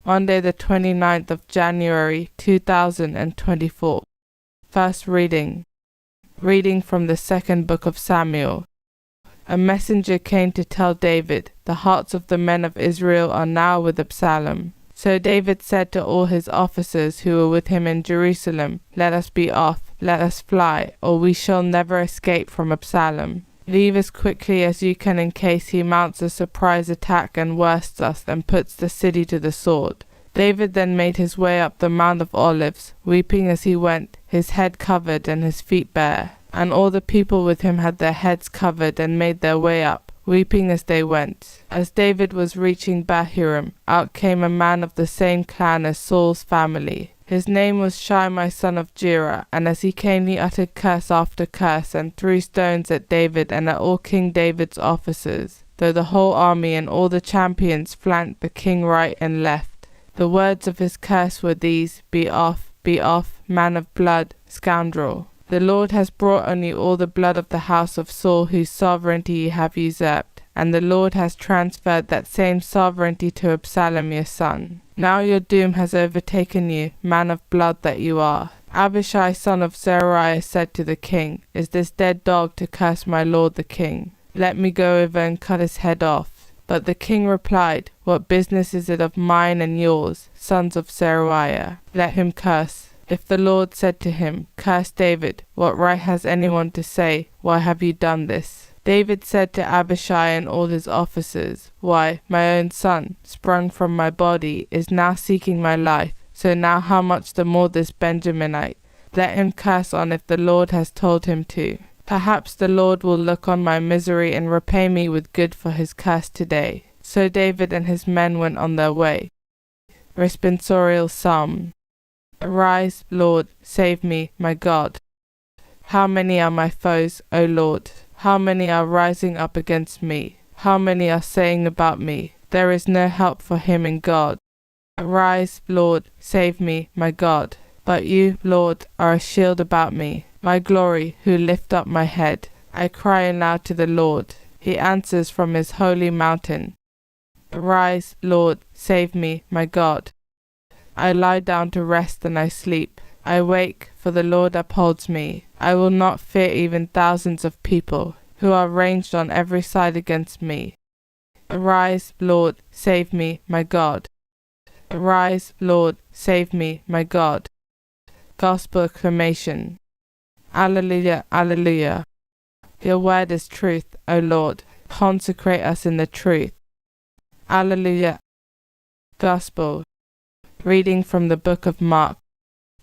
Monday the 29th of January 2024. First reading. Reading from the second book of Samuel. A messenger came to tell David, "The hearts of the men of Israel are now with Absalom." So David said to all his officers who were with him in Jerusalem, "Let us be off, let us fly, or we shall never escape from Absalom. Leave as quickly as you can in case he mounts a surprise attack and worsts us and puts the city to the sword." David then made his way up the Mount of Olives, weeping as he went, his head covered and his feet bare. And all the people with him had their heads covered and made their way up, weeping as they went. As David was reaching Bahurim, out came a man of the same clan as Saul's family. His name was Shimei son of Gera, and as he came he uttered curse after curse, and threw stones at David and at all King David's officers, though the whole army and all the champions flanked the king right and left. The words of his curse were these: be off, man of blood, scoundrel. The Lord has brought on you all the blood of the house of Saul, whose sovereignty you have usurped, and the Lord has transferred that same sovereignty to Absalom your son. Now your doom has overtaken you, man of blood that you are. Abishai son of Zeruiah said to the king, "Is this dead dog to curse my lord the king? Let me go over and cut his head off." But the king replied, "What business is it of mine and yours, sons of Zeruiah? Let him curse." If the Lord said to him, "Curse David," what right has anyone to say, "Why have you done this?" David said to Abishai and all his officers, "Why, my own son, sprung from my body, is now seeking my life, so now how much the more this Benjaminite? Let him curse on if the Lord has told him to. Perhaps the Lord will look on my misery and repay me with good for his curse today." So David and his men went on their way. Responsorial Psalm. Arise, Lord, save me, my God. How many are my foes, O Lord? How many are rising up against me? How many are saying about me, "There is no help for him in God"? Arise, Lord, save me, my God. But you, Lord, are a shield about me, my glory, who lift up my head. I cry aloud to the Lord. He answers from his holy mountain. Arise, Lord, save me, my God. I lie down to rest and I sleep. I wake, for the Lord upholds me. I will not fear even thousands of people, who are ranged on every side against me. Arise, Lord, save me, my God. Arise, Lord, save me, my God. Gospel acclamation. Alleluia, alleluia. Your word is truth, O Lord. Consecrate us in the truth. Alleluia. Gospel. Reading from the book of Mark.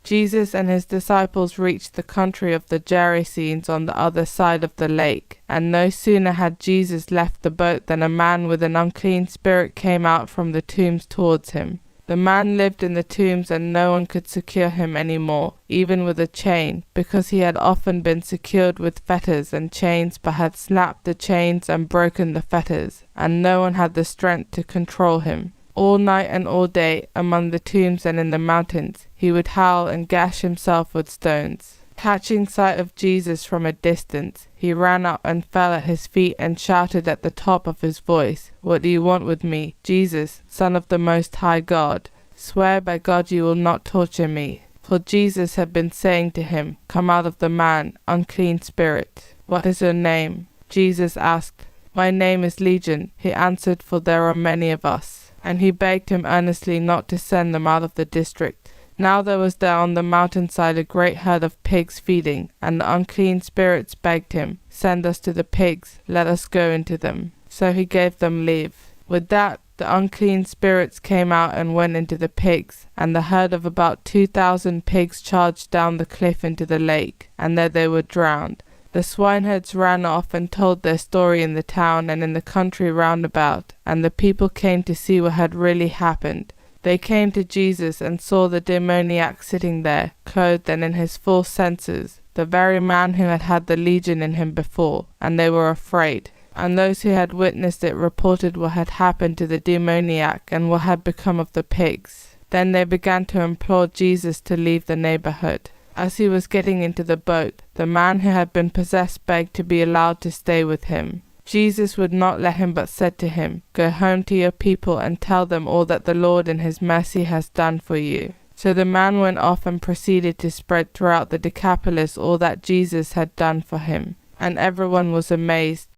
Jesus and his disciples reached the country of the Gerasenes on the other side of the lake, and no sooner had Jesus left the boat than a man with an unclean spirit came out from the tombs towards him. The man lived in the tombs, and no one could secure him any more, even with a chain, because he had often been secured with fetters and chains, but had snapped the chains and broken the fetters, and no one had the strength to control him. All night and all day, among the tombs and in the mountains, he would howl and gash himself with stones. Catching sight of Jesus from a distance, he ran up and fell at his feet and shouted at the top of his voice, "What do you want with me, Jesus, Son of the Most High God? Swear by God you will not torture me." For Jesus had been saying to him, "Come out of the man, unclean spirit." "What is your name?" Jesus asked. "My name is Legion," he answered, "for there are many of us." And he begged him earnestly not to send them out of the district. Now there was there on the mountainside a great herd of pigs feeding, and the unclean spirits begged him, "Send us to the pigs, let us go into them." So he gave them leave. With that, the unclean spirits came out and went into the pigs, and the herd of about 2,000 pigs charged down the cliff into the lake, and there they were drowned. The swineherds ran off and told their story in the town and in the country round about, and the people came to see what had really happened. They came to Jesus and saw the demoniac sitting there, clothed and in his full senses, the very man who had had the legion in him before, and they were afraid. And those who had witnessed it reported what had happened to the demoniac and what had become of the pigs. Then they began to implore Jesus to leave the neighborhood. As he was getting into the boat, the man who had been possessed begged to be allowed to stay with him. Jesus would not let him, but said to him, "Go home to your people and tell them all that the Lord in his mercy has done for you." So the man went off and proceeded to spread throughout the Decapolis all that Jesus had done for him, and everyone was amazed.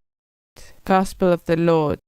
Gospel of the Lord.